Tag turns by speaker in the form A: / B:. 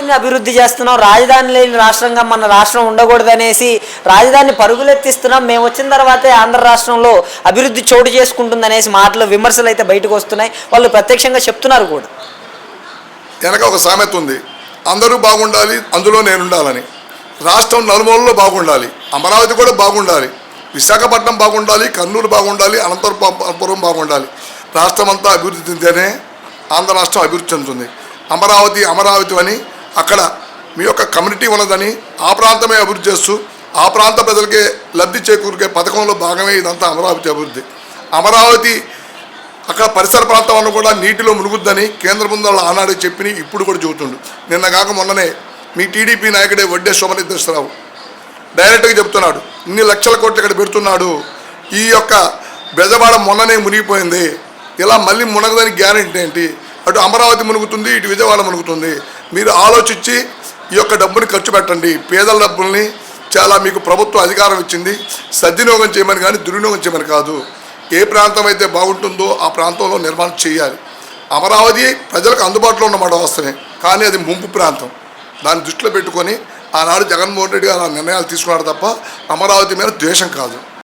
A: రాజధానిని అభివృద్ధి చేస్తున్నాం, రాజధాని లేని రాష్ట్రంగా మన రాష్ట్రం ఉండకూడదనేసి రాజధానిని పరుగులెత్తిస్తున్నాం, మేము వచ్చిన తర్వాతే ఆంధ్ర రాష్ట్రంలో అభివృద్ధి చోటు చేసుకుంటుందనేసి మాటలు విమర్శలు అయితే బయటకు వస్తున్నాయి. వాళ్ళు ప్రత్యక్షంగా చెప్తున్నారు కూడా.
B: వెనక ఒక సామెత ఉంది, అందరూ బాగుండాలి అందులో నేనుండాలని. రాష్ట్రం నలుమూలలో బాగుండాలి, అమరావతి కూడా బాగుండాలి, విశాఖపట్నం బాగుండాలి, కర్నూలు బాగుండాలి, అనంతపురం బాగుండాలి. రాష్ట్రం అంతా అభివృద్ధి చెందితేనే ఆంధ్ర రాష్ట్రం అభివృద్ధి చెందుతుంది. అమరావతి అని అక్కడ మీ యొక్క కమ్యూనిటీ ఉన్నదని ఆ ప్రాంతమే అభివృద్ధి చేస్తూ ఆ ప్రాంత ప్రజలకే లబ్ధి చేకూరికే పథకంలో భాగమే ఇదంతా అమరావతి అభివృద్ధి. అమరావతి అక్కడ పరిసర ప్రాంతం కూడా నీటిలో మునుగుద్దని కేంద్ర బృందాలు ఆనాడే చెప్పి ఇప్పుడు కూడా చెబుతుండు. నిన్న కాక మొన్ననే మీ టీడీపీ నాయకుడే వడ్డే శోభనిద్దేశ్వరరావు డైరెక్ట్గా చెప్తున్నాడు, ఇన్ని లక్షల కోట్లు ఇక్కడ పెడుతున్నాడు, ఈ యొక్క బెజవాడ మొన్ననే మునిగిపోయింది, ఇలా మళ్ళీ మునగదని గ్యారెంటీ ఏంటి? అటు అమరావతి మునుగుతుంది, ఇటు విజయవాడ మునుగుతుంది. మీరు ఆలోచించి ఈ యొక్క డబ్బుని ఖర్చు పెట్టండి. పేదల డబ్బుల్ని చాలా మీకు ప్రభుత్వం అధికారం ఇచ్చింది, సద్వినియోగం చేయమని కానీ దుర్వినియోగం చేయమని కాదు. ఏ ప్రాంతం అయితే బాగుంటుందో ఆ ప్రాంతంలో నిర్మాణం చేయాలి. అమరావతి ప్రజలకు అందుబాటులో ఉన్న మాట వాస్తవమే, కానీ అది ముంపు ప్రాంతం. దాన్ని దృష్టిలో పెట్టుకొని ఆనాడు జగన్మోహన్ రెడ్డి గారు ఆ నిర్ణయాలు తీసుకున్నాడు తప్ప అమరావతి మీద ద్వేషం కాదు.